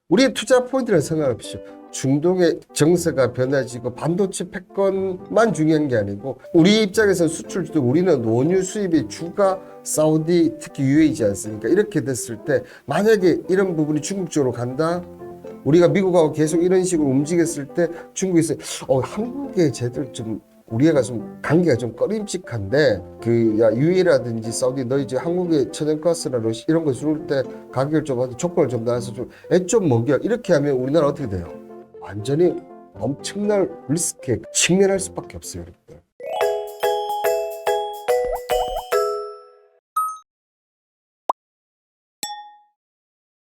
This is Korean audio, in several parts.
우리의 투자 포인트를 생각해보십시오. 중동의 정세가 변해지고 반도체 패권만 중요한 게 아니고 우리 입장에서는 수출주도 우리는 원유 수입의 주가 사우디 특히 UAE지 않습니까? 이렇게 됐을 때 만약에 이런 부분이 중국 쪽으로 간다? 우리가 미국하고 계속 이런 식으로 움직였을 때 중국에서 한국에 쟤들 좀 우리가 좀 관계가 좀 꺼림칙한데 UAE라든지 사우디 너 이제 한국에 천연가스나 러시 이런 거 줄 때 가격을 좀 하고 조건을 좀 나눠서 좀 애 좀 먹여 이렇게 하면 우리나라 어떻게 돼요? 완전히 엄청난 리스크에 직면할 수밖에 없어요, 여러분들.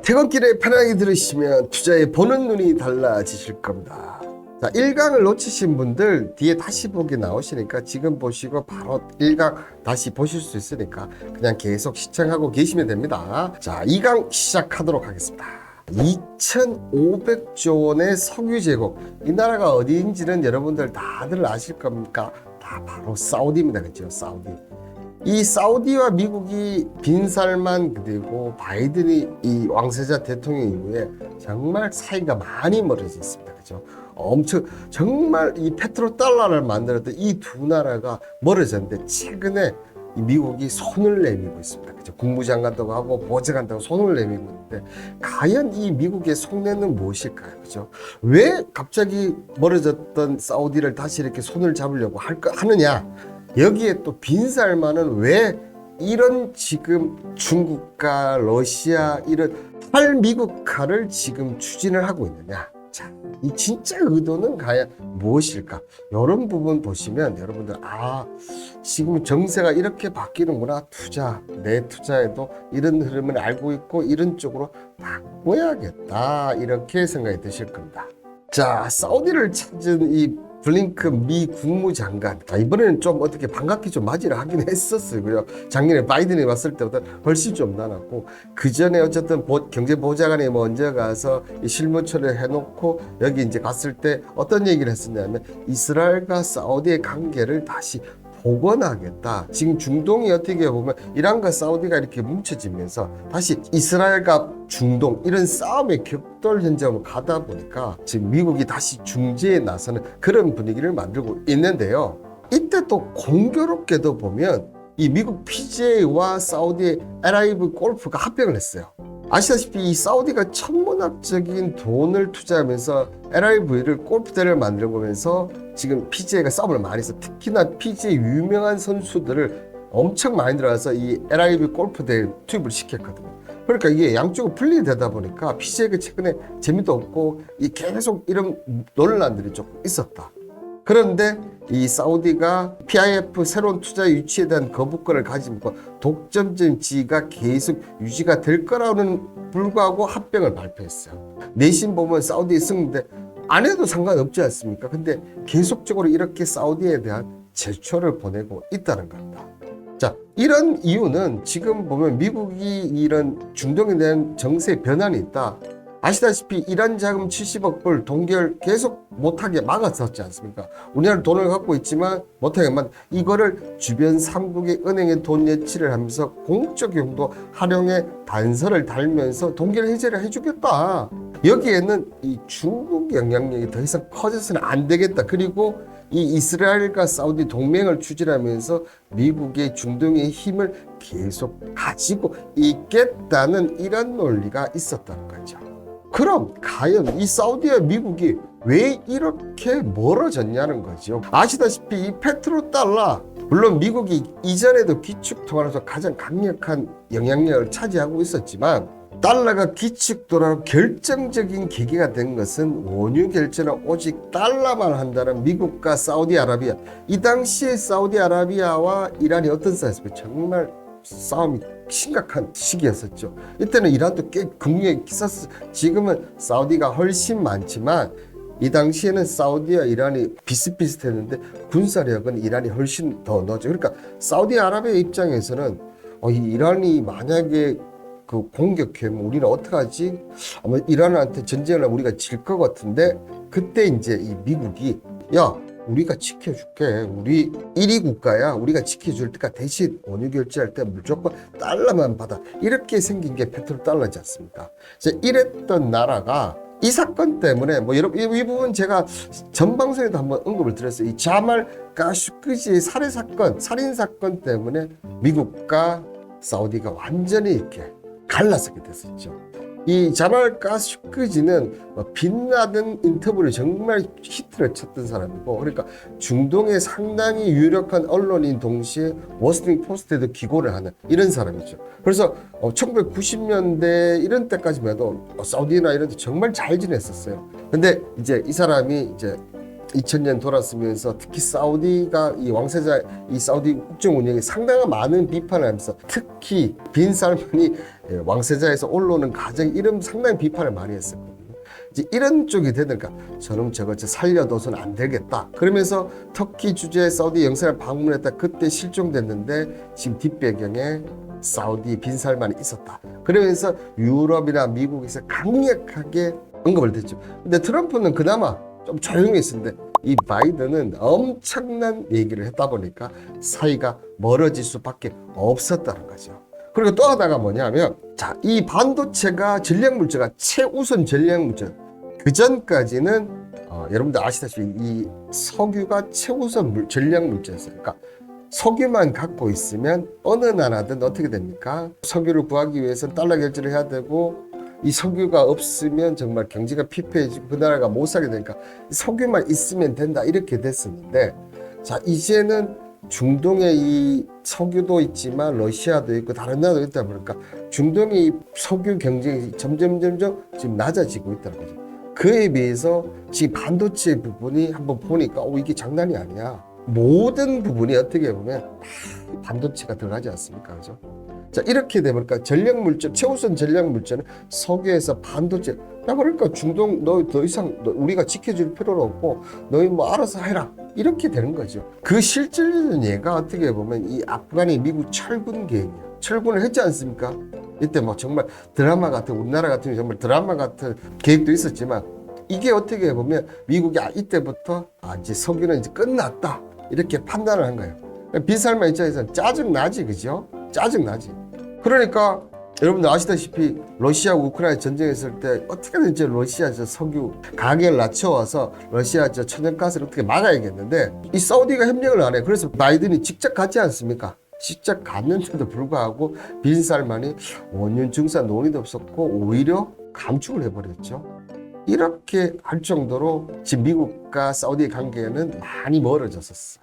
퇴근길에 편하게 들으시면 투자에 보는 눈이 달라지실 겁니다. 자, 1강을 놓치신 분들 뒤에 다시 보기 나오시니까 지금 보시고 바로 1강 다시 보실 수 있으니까 그냥 계속 시청하고 계시면 됩니다. 자, 2강 시작하도록 하겠습니다. 2,500조 원의 석유 제공. 이 나라가 어디인지는 여러분들 다들 아실 겁니까? 다 바로 사우디입니다. 그렇죠? 사우디. 이 사우디와 미국이 빈살만 그리고 바이든이 이 왕세자 대통령 이후에 정말 사이가 많이 멀어져 있습니다. 그죠? 엄청 정말 이 페트로달러를 만들었던 이 두 나라가 멀어졌는데 최근에 이 미국이 손을 내밀고 있습니다. 그죠? 국무장관도 하고 보좌관도 하고 손을 내밀고 있는데 과연 이 미국의 속내는 무엇일까요? 그죠? 왜 갑자기 멀어졌던 사우디를 다시 이렇게 손을 잡으려고 하느냐? 여기에 또 빈살만은 왜 이런 지금 중국과 러시아 이런 탈미국화를 지금 추진을 하고 있느냐. 자, 이 진짜 의도는 과연 무엇일까? 이런 부분 보시면 여러분들 지금 정세가 이렇게 바뀌는구나. 내 투자에도 이런 흐름을 알고 있고 이런 쪽으로 바꿔야겠다. 이렇게 생각이 드실 겁니다. 자, 사우디를 찾은 이 블링컨 미 국무장관 이번에는 좀 어떻게 반갑게 좀 맞이를 하긴 했었어요. 작년에 바이든이 왔을 때보다 훨씬 좀 나눴고 그 전에 어쨌든 경제보좌관이 먼저 가서 실무처를 해놓고 여기 이제 갔을 때 어떤 얘기를 했었냐면 이스라엘과 사우디의 관계를 다시 복원하겠다. 지금 중동이 어떻게 보면 이란과 사우디가 이렇게 뭉쳐지면서 다시 이스라엘과 중동 이런 싸움의 격돌 현장으로 가다 보니까 지금 미국이 다시 중재에 나서는 그런 분위기를 만들고 있는데요. 이때 또 공교롭게도 보면 이 미국 PGA와 사우디의 LIV 골프가 합병을 했어요. 아시다시피 이 사우디가 천문학적인 돈을 투자하면서 LIV를 골프대를 만들면서 지금 PGA가 싸움을 많이 해서 특히나 PGA 유명한 선수들을 엄청 많이 들어가서 이 LIV 골프대에 투입을 시켰거든요. 그러니까 이게 양쪽으로 분리되다 보니까 PGA가 최근에 재미도 없고 계속 이런 논란들이 조금 있었다. 그런데 이 사우디가 PIF 새로운 투자 유치에 대한 거부권을 가지고 독점적 지위가 계속 유지가 될 거라는 불구하고 합병을 발표했어요. 내심 보면 사우디 승인데 안 해도 상관없지 않습니까? 근데 계속적으로 이렇게 사우디에 대한 제초를 보내고 있다는 겁니다. 자, 이런 이유는 지금 보면 미국이 이런 중동에 대한 정세 변환이 있다. 아시다시피 이란 자금 70억 불 동결 계속 못하게 막았었지 않습니까? 우리나라 돈을 갖고 있지만 못하게만 이거를 주변 3국의 은행에 돈 예치를 하면서 공적 용도 활용에 단서를 달면서 동결 해제를 해주겠다. 여기에는 이 중국 영향력이 더 이상 커져서는 안 되겠다. 그리고 이 이스라엘과 사우디 동맹을 추진하면서 미국의 중동의 힘을 계속 가지고 있겠다는 이런 논리가 있었다는 거죠. 그럼 과연 이 사우디와 미국이 왜 이렇게 멀어졌냐는 거죠. 아시다시피 이 페트로달러 물론 미국이 이전에도 기축통화로서 가장 강력한 영향력을 차지하고 있었지만 달러가 기축통화로 결정적인 계기가 된 것은 원유 결제는 오직 달러만 한다는 미국과 사우디아라비아. 이 당시에 사우디아라비아와 이란이 어떤 사이였습니까? 정말 싸움이 심각한 시기였었죠. 이때는 이란도 꽤 국력이 있었어. 지금은 사우디가 훨씬 많지만 이 당시에는 사우디와 이란이 비슷비슷했는데 군사력은 이란이 훨씬 더 넣었죠. 그러니까 사우디아라비아 입장에서는 이 이란이 만약에 그 공격하면 우리는 어떡하지? 아마 이란한테 전쟁을 하면 우리가 질 것 같은데 그때 이제 이 미국이 우리가 지켜줄게. 우리 1위 국가야. 우리가 지켜줄 테니까 대신 원유 결제할 때 무조건 달러만 받아. 이렇게 생긴 게 페트로달러지 않습니까? 이랬던 나라가 이 사건 때문에 뭐 여러분 이 부분 제가 전 방송에도 한번 언급을 드렸어요. 이 자말 가슈크지의 살인 사건 때문에 미국과 사우디가 완전히 이렇게 갈라서게 됐었죠. 이 자말 가슈크지는 빛나는 인터뷰를 정말 히트를 쳤던 사람이고, 그러니까 중동의 상당히 유력한 언론인 동시에 워싱턴 포스트에도 기고를 하는 이런 사람이죠. 그래서 1990년대 이런 때까지만 해도 사우디나 이런 데 정말 잘 지냈었어요. 근데 이제 이 사람이 이제 2000년 돌았으면서 특히 사우디가 이 왕세자 이 사우디 국정 운영에 상당한 많은 비판을 하면서 특히 빈 살만이 왕세자에서 올라오는 과정 이런 상당히 비판을 많이 했었거든요. 이제 이런 쪽이 되니까 저놈 저거 살려둬서는 안 되겠다. 그러면서 터키 주재 사우디 영사를 방문했다. 그때 실종됐는데 지금 뒷배경에 사우디 빈 살만이 있었다. 그러면서 유럽이나 미국에서 강력하게 언급을 됐죠. 근데 트럼프는 그나마 좀 조용히 있었는데 이 바이든은 엄청난 얘기를 했다 보니까 사이가 멀어질 수밖에 없었다는 거죠. 그리고 또 하나가 뭐냐면 자, 이 반도체가 전략물자가 최우선 전략물자. 그 전까지는 여러분들 아시다시피 이 석유가 최우선 전략물자였어요. 그러니까 석유만 갖고 있으면 어느 나라든 어떻게 됩니까? 석유를 구하기 위해서는 달러 결제를 해야 되고 이 석유가 없으면 정말 경제가 피폐해지고 그 나라가 못 살게 되니까 석유만 있으면 된다 이렇게 됐었는데, 자 이제는 중동에 이 석유도 있지만 러시아도 있고 다른 나라도 있다 보니까 중동의 이 석유 경쟁이 점점 지금 낮아지고 있다는 거죠. 그에 비해서 지금 반도체 부분이 한번 보니까 이게 장난이 아니야. 모든 부분이 어떻게 보면 반도체가 들어가지 않습니까? 그죠? 자, 이렇게 되니까 전략물자, 최우선 전략물자는 석유에서 반도체. 야, 그러니까 중동 너 더 이상 우리가 지켜줄 필요는 없고 너희 뭐 알아서 해라. 이렇게 되는 거죠. 그 실질적인 예가 어떻게 보면 이 아프간이 미국 철군 계획이야. 철군을 했지 않습니까? 이때 뭐 정말 드라마 같은, 우리나라 같은 정말 드라마 같은 계획도 있었지만 이게 어떻게 보면 미국이 이때부터 이제 석유는 이제 끝났다. 이렇게 판단을 한 거예요. 빈살만 입장에서는 짜증나지, 그죠? 짜증나지. 그러니까 여러분들 아시다시피 러시아 우크라이나 전쟁했을 때 어떻게든 이제 러시아 석유 가격을 낮춰와서 러시아 천연가스를 어떻게 막아야겠는데 이 사우디가 협력을 안 해. 그래서 바이든이 직접 갔지 않습니까? 직접 갔는데도 불구하고 빈살만이 원유 증산 논의도 없었고 오히려 감축을 해버렸죠. 이렇게 할 정도로 지금 미국과 사우디 관계는 많이 멀어졌었어.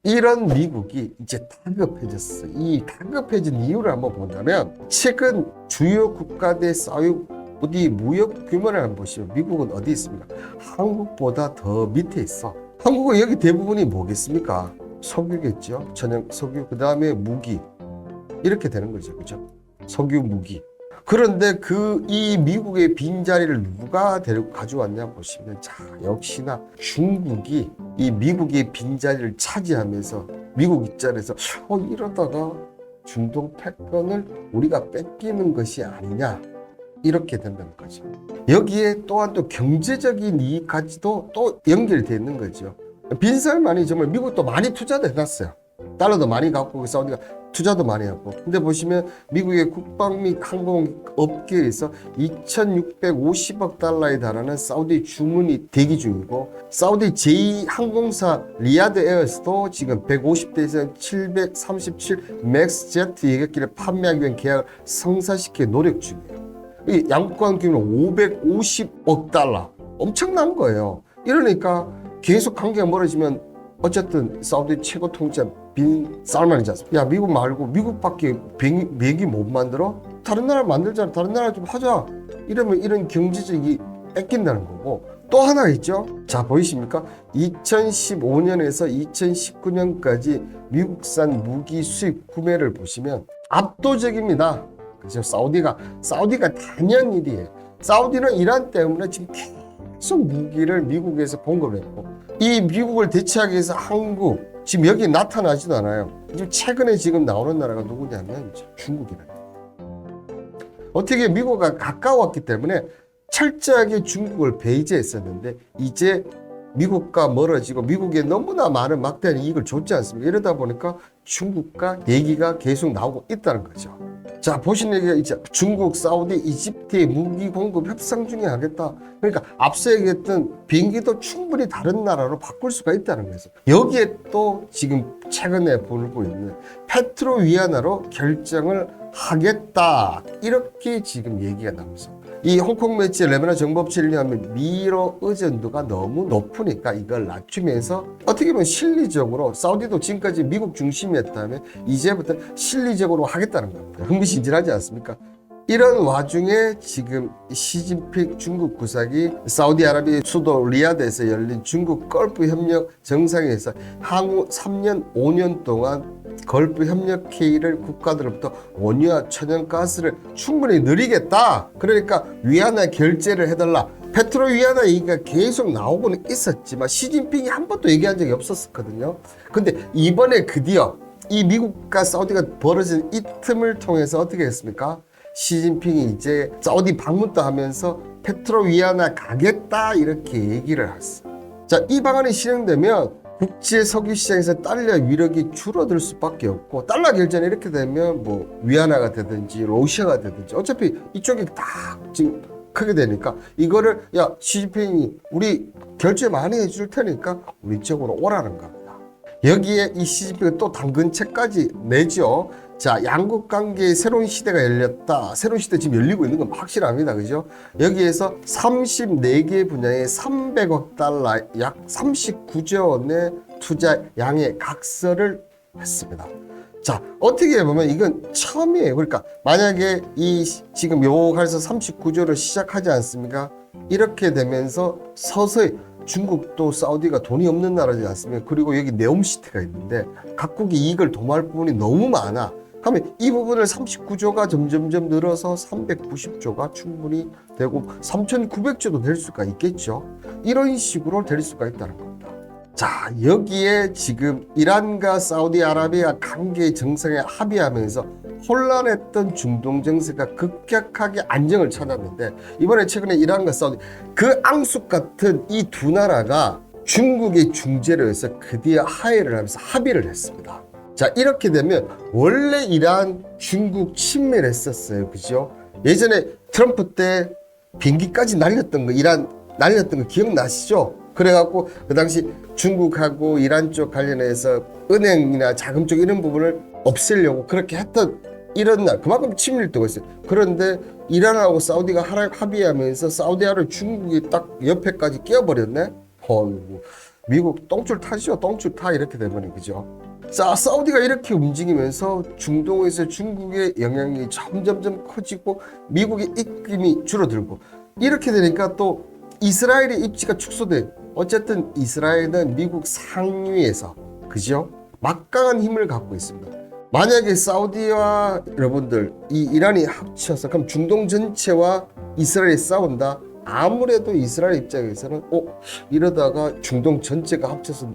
이런 미국이 이제 다급해졌어. 이 다급해진 이유를 한번 본다면 최근 주요 국가대 사우디 무역 규모를 한번 보시면 미국은 어디 있습니까? 한국보다 더 밑에 있어. 한국은 여기 대부분이 뭐겠습니까? 석유겠죠. 전형 석유, 그 다음에 무기. 이렇게 되는 거죠. 그죠? 석유, 무기. 그런데 이 미국의 빈자리를 누가 가져왔냐 보시면, 자, 역시나 중국이 이 미국의 빈자리를 차지하면서 미국 입장에서 이러다가 중동 패권을 우리가 뺏기는 것이 아니냐. 이렇게 된다는 거죠. 여기에 또한 또 경제적인 이익까지도 또 연결되어 있는 거죠. 빈살만이 정말 미국도 많이 투자도 해놨어요. 달러도 많이 갖고 사우디가 투자도 많이 하고. 근데 보시면 미국의 국방 및 항공 업계에서 2,650억 달러에 달하는 사우디 주문이 대기 중이고, 사우디 제2항공사 리야드 에어에서도 지금 150대에서 737 맥스제트 여객기를 판매하기 위한 계약을 성사시켜 노력 중이에요. 이 양국간 규모는 550억 달러. 엄청난 거예요. 이러니까 계속 관계가 멀어지면 어쨌든 사우디 최고 통치자 빈 살만이지 않습니까? 야, 미국 말고 미국밖에 맥이 못 만들어? 다른 나라 만들잖아. 다른 나라 좀 하자. 이러면 이런 경제적이 뺏긴다는 거고. 또 하나 있죠. 자, 보이십니까? 2015년에서 2019년까지 미국산 무기 수입 구매를 보시면 압도적입니다. 그죠? 사우디가 단연 1위예요. 사우디는 이란 때문에 지금 계속 무기를 미국에서 공급했고, 이 미국을 대체하기 위해서 한국 지금 여기 나타나지도 않아요. 지금 최근에 지금 나오는 나라가 누구냐면 중국이라요. 어떻게 미국과 가까웠기 때문에 철저하게 중국을 배제했었는데 이제 미국과 멀어지고 미국에 너무나 많은 막대한 이익을 줬지 않습니까? 이러다 보니까 중국과 얘기가 계속 나오고 있다는 거죠. 자, 보시는 얘기가 이제 중국, 사우디, 이집트의 무기 공급 협상 중에 하겠다. 그러니까 앞서 얘기했던 비행기도 충분히 다른 나라로 바꿀 수가 있다는 거죠. 여기에 또 지금 최근에 불고 있는 페트로위아나로 결정을 하겠다. 이렇게 지금 얘기가 나오면서 이 홍콩 매체 레바논 정보업체에 의하면 미러 의존도가 너무 높으니까 이걸 낮추면서 어떻게 보면 실리적으로 사우디도 지금까지 미국 중심이었다면 이제부터 실리적으로 하겠다는 겁니다. 흥미진진하지 않습니까? 이런 와중에 지금 시진핑 중국 구석이 사우디아라비아 수도 리야드에서 열린 중국 걸프 협력 정상회의에서 향후 3년, 5년 동안 걸프 협력 회의를 국가들로부터 원유와 천연가스를 충분히 늘리겠다. 그러니까 위안화 결제를 해달라. 페트로 위안화 얘기가 계속 나오고는 있었지만 시진핑이 한 번도 얘기한 적이 없었거든요. 근데 이번에 드디어 이 미국과 사우디가 벌어진 이 틈을 통해서 어떻게 했습니까? 시진핑이 이제 사우디 방문도 하면서 페트로 위안화 가겠다 이렇게 얘기를 했어. 자, 이 방안이 실행되면 국제 석유 시장에서 달러 위력이 줄어들 수밖에 없고 달러 결제는 이렇게 되면 뭐 위안화가 되든지 러시아가 되든지 어차피 이쪽이 다 지금 크게 되니까 이거를 야 시진핑이 우리 결제 많이 해줄 테니까 우리 쪽으로 오라는 겁니다. 여기에 이 시진핑은 또 당근책까지 내죠. 자, 양국 관계의 새로운 시대가 열렸다. 새로운 시대 지금 열리고 있는 건 확실합니다. 그죠? 여기에서 34개 분야에 300억 달러, 약 39조 원의 투자 양의 각서를 했습니다. 자, 어떻게 보면 이건 처음이에요. 그러니까 만약에 이 지금 요가에서 39조를 시작하지 않습니까? 이렇게 되면서 서서히 중국도 사우디가 돈이 없는 나라지 않습니까? 그리고 여기 네옴시티가 있는데 각국이 이익을 도모할 부분이 너무 많아. 그러면 이 부분을 39조가 점점점 늘어서 390조가 충분히 되고 3,900조도 될 수가 있겠죠. 이런 식으로 될 수가 있다는 겁니다. 자, 여기에 지금 이란과 사우디아라비아 관계 정상에 합의하면서 혼란했던 중동 정세가 급격하게 안정을 찾았는데 이번에 최근에 이란과 사우디 그 앙숙 같은 이 두 나라가 중국의 중재를 해서 드디어 하해를 하면서 합의를 했습니다. 자, 이렇게 되면 원래 이란 중국 친밀했었어요. 그죠? 예전에 트럼프 때 비행기까지 날렸던 거 이란 날렸던 거 기억나시죠? 그래갖고 그 당시 중국하고 이란 쪽 관련해서 은행이나 자금 쪽 이런 부분을 없애려고 그렇게 했던 이런 날 그만큼 친밀도가 있어요. 그런데 이란하고 사우디가 합의하면서 사우디아를 중국이 딱 옆에까지 끼워버렸네. 어이구, 미국 똥줄 타죠. 똥줄 타 이렇게 되면 그죠? 자, 사우디가 이렇게 움직이면서 중동에서 중국의 영향력이 점점점 커지고 미국의 입김이 줄어들고 이렇게 되니까 또 이스라엘의 입지가 축소돼. 어쨌든 이스라엘은 미국 상위에서 그죠? 막강한 힘을 갖고 있습니다. 만약에 사우디와 여러분들 이 이란이 합쳐서 그럼 중동 전체와 이스라엘이 싸운다. 아무래도 이스라엘 입장에서는 이러다가 중동 전체가 합쳐서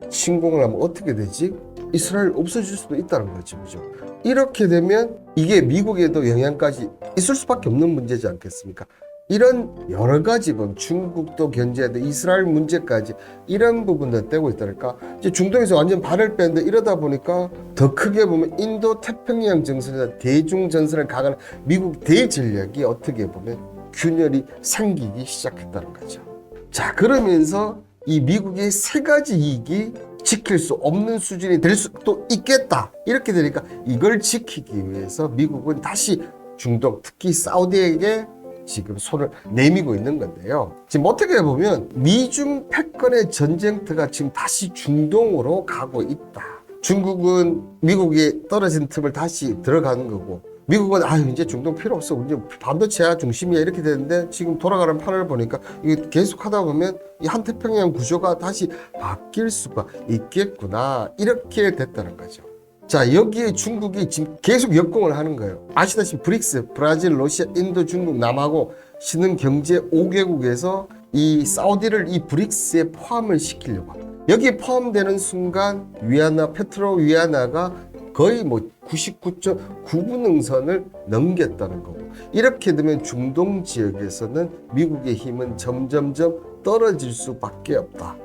침공을 하면 어떻게 되지? 이스라엘 없어질 수도 있다는 거죠. 그죠? 이렇게 되면 이게 미국에도 영향까지 있을 수밖에 없는 문제지 않겠습니까? 이런 여러 가지 부분, 중국도 견제해야 돼, 이스라엘 문제까지 이런 부분도 떼고 있다니까. 이제 중동에서 완전 발을 뺐는데 이러다 보니까 더 크게 보면 인도 태평양 정세에서 대중 전선을 가가는 미국 대전략이 어떻게 보면 균열이 생기기 시작했다는 거죠. 자, 그러면서 이 미국의 세 가지 이익이 지킬 수 없는 수준이 될 수도 있겠다. 이렇게 되니까 이걸 지키기 위해서 미국은 다시 중동, 특히 사우디에게 지금 손을 내밀고 있는 건데요. 지금 어떻게 보면 미중 패권의 전쟁터가 지금 다시 중동으로 가고 있다. 중국은 미국이 떨어진 틈을 다시 들어가는 거고 미국은 이제 중동 필요 없어. 이제 반도체야 중심이야 이렇게 되는데 지금 돌아가는 판을 보니까 이게 계속 하다 보면 이 한태평양 구조가 다시 바뀔 수가 있겠구나. 이렇게 됐다는 거죠. 자, 여기에 중국이 지금 계속 역공을 하는 거예요. 아시다시피 브릭스, 브라질, 러시아, 인도, 중국, 남하고 신흥 경제 5개국에서 이 사우디를 이 브릭스에 포함을 시키려고 합니다. 여기에 포함되는 순간 위안화, 페트로 위안화가 거의 뭐 99.9분응선을 넘겼다는 거고, 이렇게 되면 중동 지역에서는 미국의 힘은 점점점 떨어질 수밖에 없다.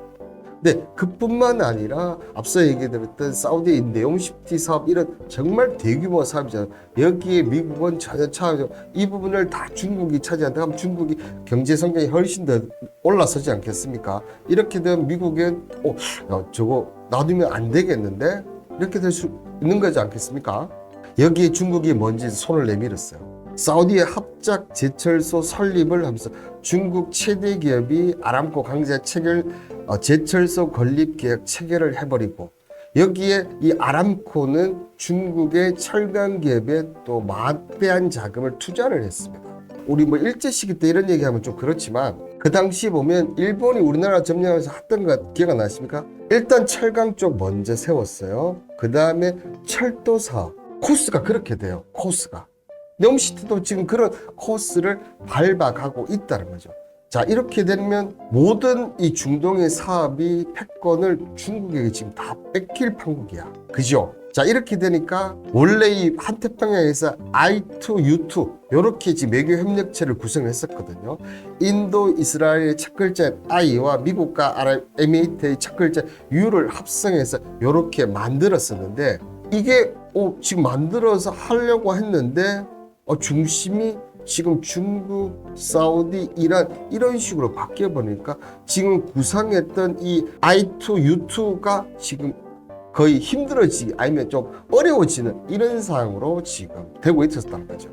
네, 그뿐만 아니라 앞서 얘기드렸던 사우디의 네옴시티 사업, 이런 정말 대규모 사업이잖아요. 여기에 미국은 전혀 차죠. 이 부분을 다 중국이 차지한다 하면 중국이 경제 성장이 훨씬 더 올라서지 않겠습니까? 이렇게 되면 미국은 저거 놔두면 안 되겠는데? 이렇게 될 수 있는 거지 않겠습니까? 여기에 중국이 뭔지 손을 내밀었어요. 사우디의 합작 제철소 설립을 하면서 중국 최대 기업이 아람코 강제 제철소 건립 계약 체결을 해버리고, 여기에 이 아람코는 중국의 철강 기업에 또 막대한 자금을 투자를 했습니다. 우리 뭐 일제시기 때 이런 얘기하면 좀 그렇지만, 그 당시 보면 일본이 우리나라 점령해서 했던 거 기억 안 나십니까? 일단 철강 쪽 먼저 세웠어요. 그 다음에 철도 사업. 코스가 그렇게 돼요. 코스가. 네옴시티도 지금 그런 코스를 밟아가고 있다는 거죠. 자, 이렇게 되면 모든 이 중동의 사업이 패권을 중국에게 지금 다 뺏길 판국이야. 그죠? 자, 이렇게 되니까 원래 이 한태평양에서 I2U2 이렇게 지금 외교 협력체를 구성했었거든요. 인도, 이스라엘의 첫 글자 I와 미국과 아랍에미리트의 첫 글자 U를 합성해서 이렇게 만들었었는데, 이게 지금 만들어서 하려고 했는데 중심이 지금 중국, 사우디, 이란 이런 식으로 바뀌어 버리니까 지금 구상했던 이 I2U2가 지금 거의 힘들어지기, 아니면 좀 어려워지는 이런 상황으로 지금 되고 있었다는 거죠.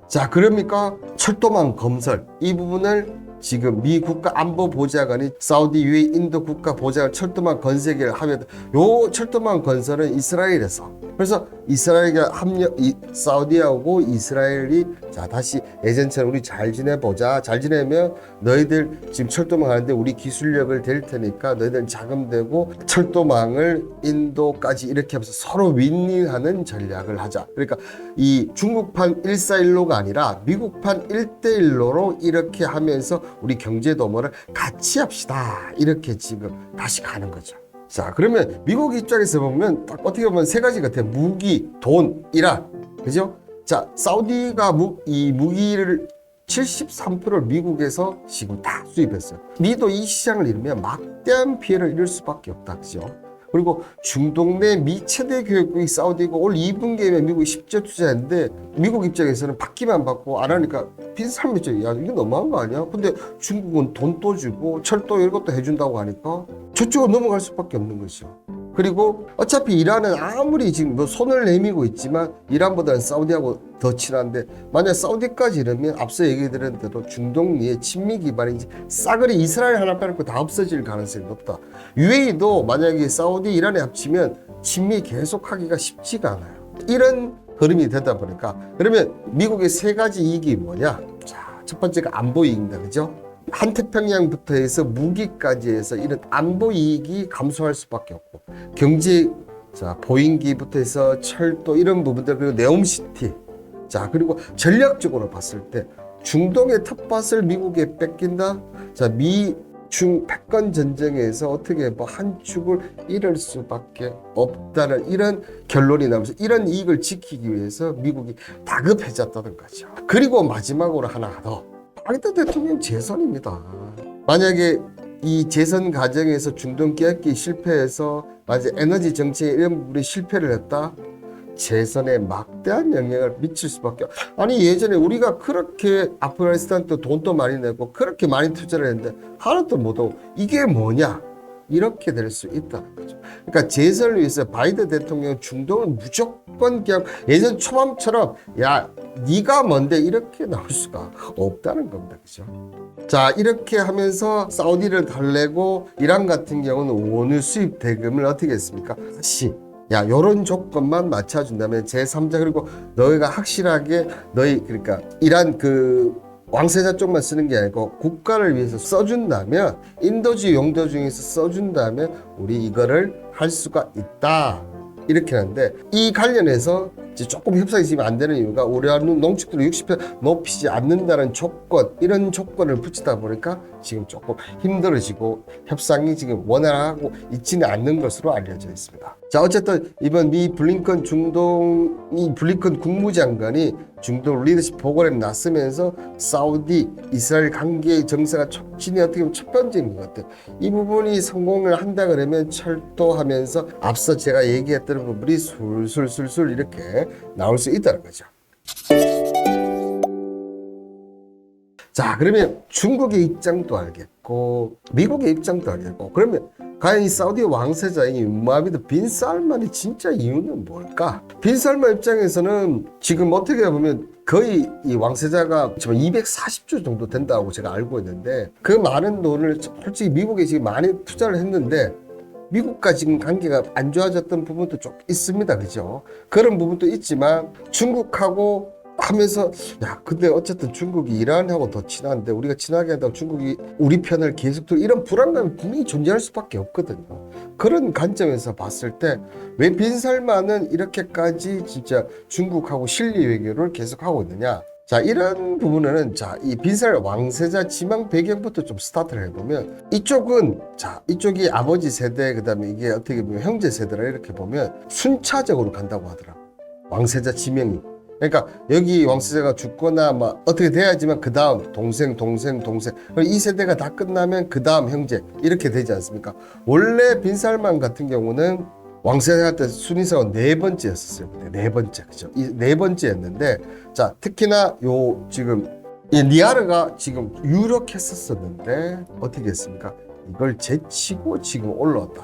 자, 그러니까 철도망 건설 이 부분을 지금 미 국가안보보좌관이 사우디, UAE, 인도 국가보좌관 철도망 건설을 하면, 요 철도망 건설은 이스라엘에서, 그래서 이스라엘과 사우디하고 이스라엘이 자, 다시 예전처럼 우리 잘 지내보자. 잘 지내면 너희들 지금 철도망 하는데 우리 기술력을 댈 테니까 너희들 자금 대고 철도망을 인도까지 이렇게 하면서 서로 윈윈하는 전략을 하자. 그러니까 이 중국판 141로가 아니라 미국판 1대1로로 이렇게 하면서 우리 경제 도모를 같이 합시다. 이렇게 지금 다시 가는 거죠. 자, 그러면 미국 입장에서 보면 딱 어떻게 보면 세 가지 같아요. 무기, 돈, 이란. 그죠? 자, 사우디가 이 무기를 73%를 미국에서 지금 다 수입했어요. 미도 이 시장을 잃으면 막대한 피해를 입을 수밖에 없다. 그죠? 그리고 중동 내 미 최대 교역국이 사우디고 올 2분기에 미국이 10조 투자했는데, 미국 입장에서는 받기만 받고 안 하니까 빈살미 입장에 야, 이게 너무한 거 아니야? 근데 중국은 돈도 주고 철도 이런 것도 해준다고 하니까 저쪽으로 넘어갈 수밖에 없는 거죠. 그리고 어차피 이란은 아무리 지금 뭐 손을 내밀고 있지만 이란보다는 사우디하고 더 친한데, 만약 사우디까지 이러면 앞서 얘기드린 대로 중동 내에 친미 기반이 싸그리 이스라엘 하나 빼놓고 다 없어질 가능성이 높다. UAE도 만약에 사우디, 이란에 합치면 친미 계속하기가 쉽지가 않아요. 이런 흐름이 되다 보니까, 그러면 미국의 세 가지 이익이 뭐냐? 자, 첫 번째가 안보 이익입니다. 그죠? 한태평양부터 해서 무기까지 해서 이런 안보 이익이 감소할 수밖에 없고, 경제, 자, 보인기부터 해서 철도 이런 부분들, 그리고 네옴시티, 자, 그리고 전략적으로 봤을 때 중동의 텃밭을 미국에 뺏긴다. 자, 중 패권 전쟁에서 어떻게 뭐 한 축을 잃을 수밖에 없다는 이런 결론이 나면서, 이런 이익을 지키기 위해서 미국이 다급해졌다는 거죠. 그리고 마지막으로 하나 더, 바이든 대통령 재선입니다. 만약에 이 재선 과정에서 중동 깨닫기 실패해서 만약 에너지 정책에 이런 부분이 실패를 했다, 재선에 막대한 영향을 미칠 수밖에. 아니, 예전에 우리가 그렇게 아프가니스탄 또 돈도 많이 내고 그렇게 많이 투자를 했는데 하나도 못하고 이게 뭐냐, 이렇게 될 수 있다는 거죠. 그러니까 재선을 위해서 바이든 대통령 중동을 무조건 그냥 예전 초반처럼 야, 네가 뭔데 이렇게 나올 수가 없다는 겁니다. 그죠? 자, 이렇게 하면서 사우디를 달래고, 이란 같은 경우는 원유 수입 대금을 어떻게 했습니까? 다시 야, 요런 조건만 맞춰준다면 제3자, 그리고 너희가 확실하게 그러니까 이란 왕세자 쪽만 쓰는 게 아니고 국가를 위해서 써준다면, 인도주 용도 중에서 써준다면 우리 이거를 할 수가 있다. 이렇게 하는데, 이 관련해서 이제 조금 협상이 지금 안 되는 이유가 우리나라 농축도를 60% 높이지 않는다는 조건, 이런 조건을 붙이다 보니까 지금 조금 힘들어지고 협상이 지금 원활하고 있지는 않는 것으로 알려져 있습니다. 자, 어쨌든 이번 미 블링컨 블링컨 국무장관이 중동 리더십 보고를 났으면서 사우디 이스라엘 관계 정상화 촉진이 어떻게 보면 첫 번째인 것 같아요. 이 부분이 성공을 한다 그러면 철도하면서 앞서 제가 얘기했던 부분이 술술술술 이렇게 나올 수 있다는 거죠. 자, 그러면 중국의 입장도 알겠고 미국의 입장도 알겠고, 그러면 과연 이 사우디 왕세자인 무하메드 빈 살만의 진짜 이유는 뭘까? 빈 살만 입장에서는 지금 어떻게 보면 거의 이 왕세자가 지금 240조 정도 된다고 제가 알고 있는데, 그 많은 돈을 솔직히 미국에 지금 많이 투자를 했는데 미국과 지금 관계가 안 좋아졌던 부분도 좀 있습니다. 그죠? 그런 부분도 있지만 중국하고 하면서 야, 근데 어쨌든 중국이 이란하고 더 친한데 우리가 친하게 한다고 중국이 우리 편을 계속 들고, 이런 불안감이 분명히 존재할 수밖에 없거든요. 그런 관점에서 봤을 때 왜 빈살만은 이렇게까지 진짜 중국하고 실리 외교를 계속하고 있느냐. 자, 이런 부분은 자, 이 빈살 왕세자 지망 배경부터 좀 스타트를 해보면, 이쪽은 자, 이쪽이 아버지 세대, 그 다음에 이게 어떻게 보면 형제 세대라 이렇게 보면 순차적으로 간다고 하더라. 왕세자 지명이. 그러니까 여기 왕세자가 죽거나 막 어떻게 돼야지만 그 다음 동생 이 세대가 다 끝나면 그 다음 형제 이렇게 되지 않습니까? 원래 빈살만 같은 경우는 왕세자 때 순위사가 4번째였었어요. 4번째, 그죠? 이 4번째였는데, 자, 특히나 요 지금 이 니아르가 지금 유력했었는데 어떻게 했습니까? 이걸 제치고 지금 올라왔다.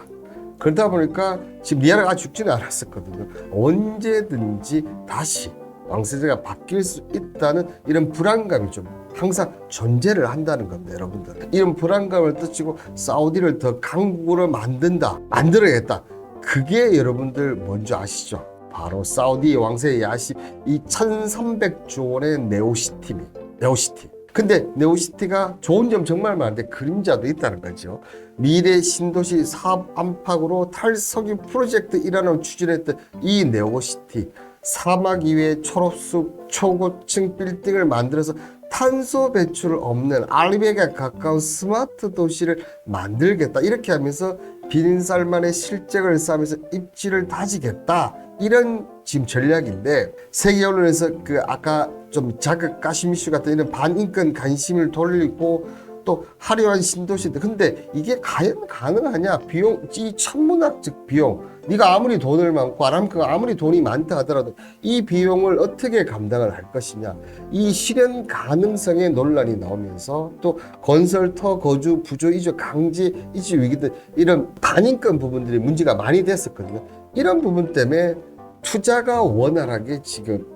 그러다 보니까 지금 니아르가 죽지는 않았었거든요. 언제든지 다시 왕세자가 바뀔 수 있다는 이런 불안감이 좀 항상 존재를 한다는 겁니다, 여러분들. 이런 불안감을 떨치고 사우디를 더 강국으로 만들어야겠다. 그게 여러분들 뭔지 아시죠? 바로 사우디 왕세의 야심, 이 1300조 원의 네오시티. 근데 네오시티가 좋은 점 정말 많은데 그림자도 있다는 거죠. 미래 신도시 사업 안팎으로 탈석유 프로젝트 일환을 추진했던 이 네오시티, 사막 이외에 초록숲 초고층 빌딩을 만들어서 탄소 배출 없는 알베가 가까운 스마트 도시를 만들겠다. 이렇게 하면서 빈살만의 실적을 쌓으면서 입지를 다지겠다. 이런 지금 전략인데, 세계 언론에서 그 아까 좀 자극 가심 이슈 같은 이런 반인권 관심을 돌리고 또 화려한 신도시들, 근데 이게 과연 가능하냐? 비용, 이 천문학적 비용, 네가 아무리 돈을 많고 아람크가 아무리 돈이 많다 하더라도 이 비용을 어떻게 감당을 할 것이냐, 이 실현 가능성의 논란이 나오면서 또 건설터 거주 부조 이주 강제 이주 위기들, 이런 반인권 부분들이 문제가 많이 됐었거든요. 이런 부분 때문에 투자가 원활하게 지금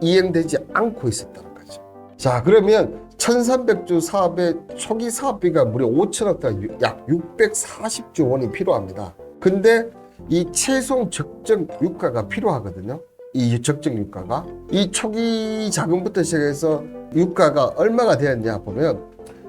이행되지 않고 있었다는 거죠. 자, 그러면 1300조 사업의 초기 사업비가 무려 5천억 달, 약 640조 원이 필요합니다. 근데 이 최종 적정 유가가 필요하거든요. 이 적정 유가가, 이 초기 자금부터 시작해서 유가가 얼마가 되었냐 보면,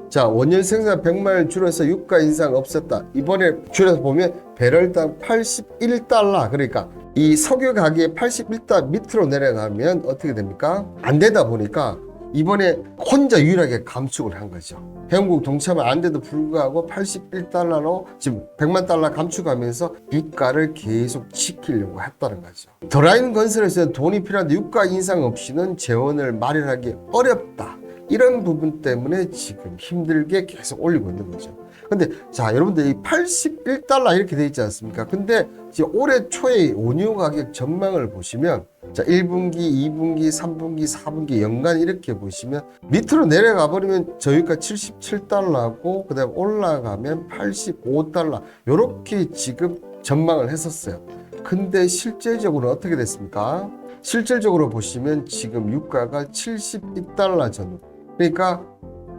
자, 원년 생산 100만 원 줄여서 유가 인상 없었다. 이번에 줄여서 보면 배럴당 81달러. 그러니까 이 석유 가격이 81달러 밑으로 내려가면 어떻게 됩니까? 안 되다 보니까 이번에 혼자 유일하게 감축을 한 거죠. 회원국 동참은 안 돼도 불구하고 81달러로 지금 100만 달러 감축하면서 유가를 계속 지키려고 했다는 거죠. 더라인 건설에서는 돈이 필요한데 유가 인상 없이는 재원을 마련하기 어렵다. 이런 부분 때문에 지금 힘들게 계속 올리고 있는 거죠. 근데 자, 여러분들 이 81달러 이렇게 돼 있지 않습니까? 근데 지금 올해 초에 원유 가격 전망을 보시면, 자, 1분기, 2분기, 3분기, 4분기 연간 이렇게 보시면 밑으로 내려가 버리면 저유가 77달러고 그다음에 올라가면 85달러 이렇게 지금 전망을 했었어요. 근데 실제적으로 어떻게 됐습니까? 실질적으로 보시면 지금 유가가 72달러 전후. 그러니까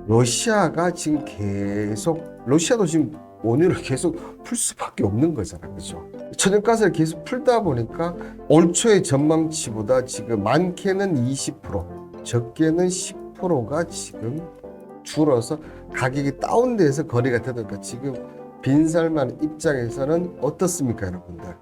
러시아가 지금 러시아도 지금 원유를 계속 풀 수밖에 없는 거잖아, 그죠? 천연가스를 계속 풀다 보니까 올 초의 전망치보다 지금 많게는 20%, 적게는 10%가 지금 줄어서 가격이 다운돼서 거래가 되니까 지금 빈살만 입장에서는 어떻습니까, 여러분들?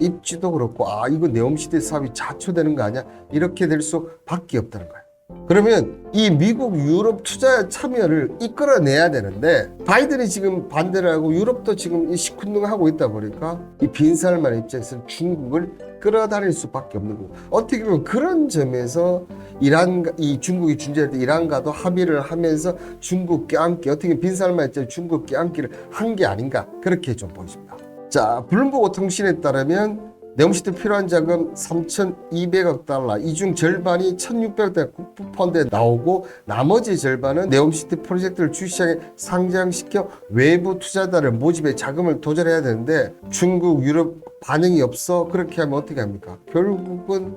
입지도 그렇고, 아, 이거 네옴시대 사업이 자초되는 거 아니야? 이렇게 될 수밖에 없다는 거예요. 그러면 이 미국 유럽 투자 참여를 이끌어내야 되는데 바이든이 지금 반대를 하고 유럽도 지금 이 시큰둥하고 있다 보니까 이 빈살만 입장에서는 중국을 끌어다닐 수밖에 없는 거고, 어떻게 보면 그런 점에서 이 중국이 준재할 때 이란과도 합의를 하면서 중국 껴안기, 어떻게 빈살만 입장에 중국 껴안기를 한 게 아닌가, 그렇게 좀 보입니다. 자, 블룸버그 통신에 따르면 네옴시티 필요한 자금 3,200억 달러, 이 중 절반이 1,600억 달러 국부펀드에 나오고 나머지 절반은 네옴시티 프로젝트를 주시장에 상장시켜 외부 투자자를 모집해 자금을 도출해야 되는데 중국, 유럽 반응이 없어. 그렇게 하면 어떻게 합니까? 결국은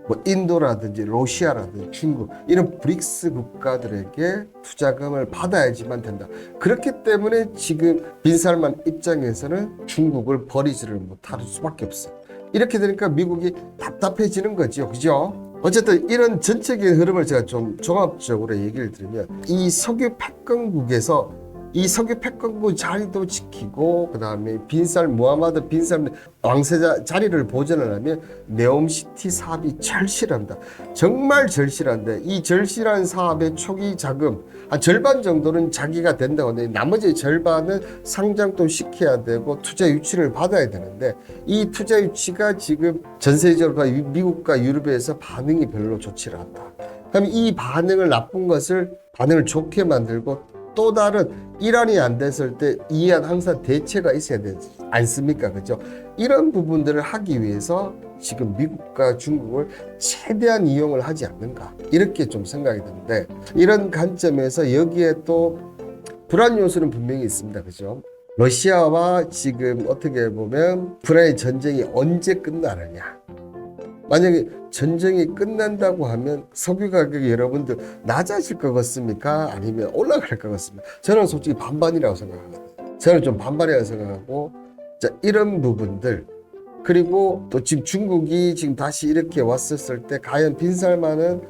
뭐 인도라든지 러시아라든지 중국 이런 브릭스 국가들에게 투자금을 받아야지만 된다. 그렇기 때문에 지금 빈살만 입장에서는 중국을 버리지를 못할 수밖에 없어요. 이렇게 되니까 미국이 답답해지는 거죠. 그죠? 어쨌든 이런 전체적인 흐름을 제가 좀 종합적으로 얘기를 드리면, 이 석유 패권국에서 이 석유 패권국 자리도 지키고 그다음에 빈살 무하마드 빈살 왕세자 자리를 보존하려면 네옴시티 사업이 절실합니다. 정말 절실한데 이 절실한 사업의 초기 자금 한 절반 정도는 자기가 된다고 하는데 나머지 절반은 상장도 시켜야 되고 투자 유치를 받아야 되는데 이 투자 유치가 지금 전 세계적으로 미국과 유럽에서 반응이 별로 좋지 않다. 그럼 이 반응을 나쁜 것을 반응을 좋게 만들고 또 다른 이란이 안 됐을 때 이한 항상 대체가 있어야 되지 않습니까? 그죠? 이런 부분들을 하기 위해서 지금 미국과 중국을 최대한 이용을 하지 않는가, 이렇게 좀 생각이 드는데, 이런 관점에서 여기에 또 불안 요소는 분명히 있습니다. 그죠? 러시아와 지금 어떻게 보면 우크라이나 전쟁이 언제 끝나느냐. 만약에 전쟁이 끝난다고 하면 석유 가격이 여러분들 낮아질 것 같습니까? 아니면 올라갈 것 같습니까? 저는 솔직히 반반이라고 생각하거든요. 저는 좀 반반이라고 생각하고, 자, 이런 부분들, 그리고 또 지금 중국이 지금 다시 이렇게 왔었을 때 과연 빈살만은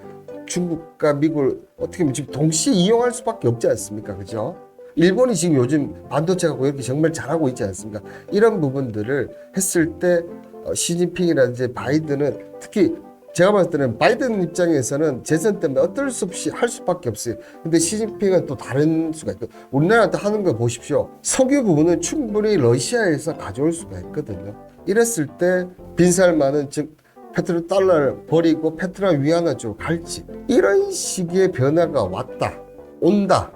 중국과 미국을 어떻게 보면 지금 동시에 이용할 수밖에 없지 않습니까? 그죠? 일본이 지금 요즘 반도체 갖고 이렇게 정말 잘하고 있지 않습니까? 이런 부분들을 했을 때 시진핑이라든지 바이든은, 특히 제가 봤을 때는 바이든 입장에서는 재선 때문에 어쩔 수 없이 할 수밖에 없어요. 근데 시진핑은 또 다른 수가 있고, 우리나라한테 하는 거 보십시오. 석유 부분은 충분히 러시아에서 가져올 수가 있거든요. 이랬을 때 빈살만은 즉 페트로 달러를 버리고 페트로 위안화 쪽으로 갈지, 이런 식의 변화가 온다.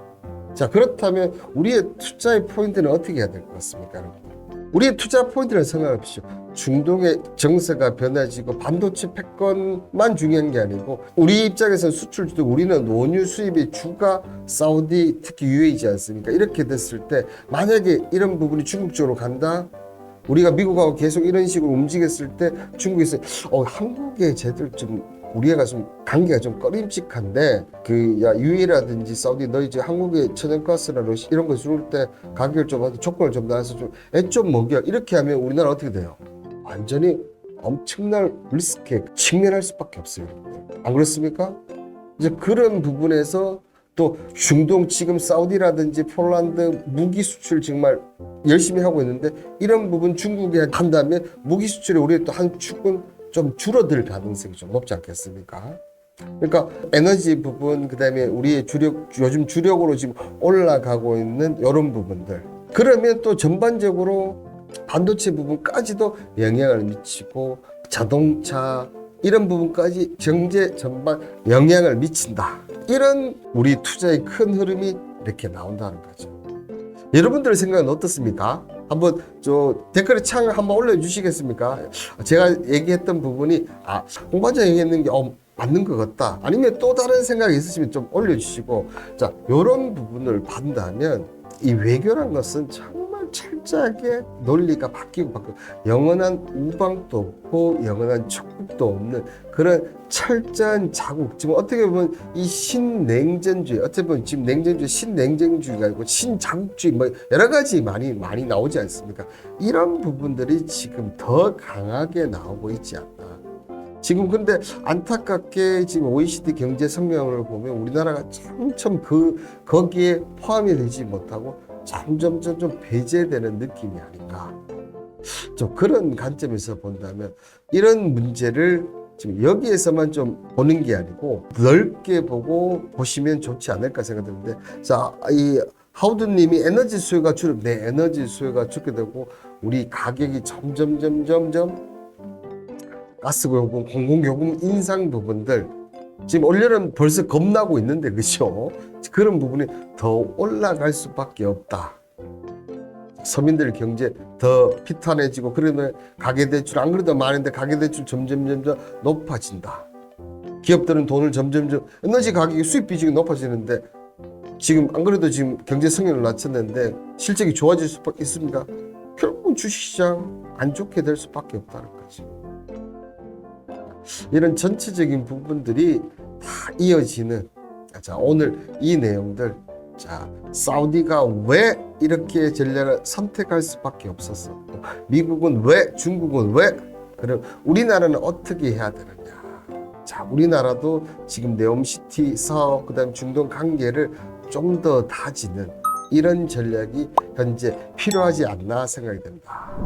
자, 그렇다면 우리의 투자의 포인트는 어떻게 해야 될 것 같습니까, 여러분? 우리의 투자 포인트를 생각해보시죠. 중동의 정세가 변화지고 반도체 패권만 중요한 게 아니고, 우리 입장에서는 수출 주도, 우리는 원유 수입의 주가 사우디, 특히 UAE지 않습니까? 이렇게 됐을 때 만약에 이런 부분이 중국 쪽으로 간다, 우리가 미국하고 계속 이런 식으로 움직였을 때 중국에서 한국에 쟤들 좀 우리가 좀 관계가 좀 꺼림칙한데, UAE라든지 사우디 너희 이제 한국에 천연가스나 러시아 이런 거 줄 때 가격을 좀 하고 조건을 좀 나눠서 좀 먹여, 이렇게 하면 우리나라 어떻게 돼요? 완전히 엄청난 리스크에 직면할 수밖에 없어요. 안 그렇습니까? 이제 그런 부분에서 또 중동 지금 사우디라든지 폴란드 무기 수출 정말 열심히 하고 있는데, 이런 부분 중국에 한다면 무기 수출에 우리 또 한 축은 좀 줄어들 가능성이 좀 높지 않겠습니까? 그러니까 에너지 부분, 그다음에 우리의 요즘 주력으로 지금 올라가고 있는 이런 부분들, 그러면 또 전반적으로 반도체 부분까지도 영향을 미치고 자동차 이런 부분까지 경제 전반 영향을 미친다. 이런 우리 투자의 큰 흐름이 이렇게 나온다는 거죠. 여러분들의 생각은 어떻습니까? 한번 댓글에 창을 한번 올려주시겠습니까? 제가 얘기했던 부분이 홍반장 얘기했는 게 맞는 것 같다, 아니면 또 다른 생각이 있으시면 좀 올려주시고, 자, 이런 부분을 판다면 이 외교란 것은 정말 철저하게 논리가 바뀌고 영원한 우방도 없고 영원한 척국도 없는 그런 철저한 자국, 지금 어떻게 보면 이 신냉전주의, 어떻게 보면 지금 냉전주의 신냉전주의가 있고 신자국주의 뭐 여러 가지 많이 나오지 않습니까? 이런 부분들이 지금 더 강하게 나오고 있지 않나. 지금 근데 안타깝게 지금 OECD 경제 성명을 보면 우리나라가 점점 거기에 포함이 되지 못하고 점점 배제되는 느낌이 아닌가. 좀 그런 관점에서 본다면 이런 문제를 지금 여기에서만 좀 보는 게 아니고 넓게 보고 보시면 좋지 않을까 생각드는데, 자, 이 하우드님이 에너지 수요가 내 에너지 수요가 줄게 되고 우리 가격이 점점 가스요금, 공공요금 인상 부분들 지금 올여름 벌써 겁나고 있는데, 그렇죠? 그런 부분이 더 올라갈 수밖에 없다. 서민들 경제 더 피탄해지고, 그러면 가계대출 안 그래도 많은데 가계대출 점점 높아진다. 기업들은 돈을 점점 에너지 가격이 수입 비중이 높아지는데, 지금 안 그래도 지금 경제 성장을 낮췄는데 실적이 좋아질 수밖에 있습니까? 결국은 주식시장 안 좋게 될 수밖에 없다는 거지. 이런 전체적인 부분들이 다 이어지는, 자, 오늘 이 내용들, 자, 사우디가 왜 이렇게 전략을 선택할 수밖에 없었어? 미국은 왜? 중국은 왜? 그럼 우리나라는 어떻게 해야 되느냐? 자, 우리나라도 지금 네옴시티 사업, 그다음 중동 관계를 좀 더 다지는 이런 전략이 현재 필요하지 않나 생각이 됩니다.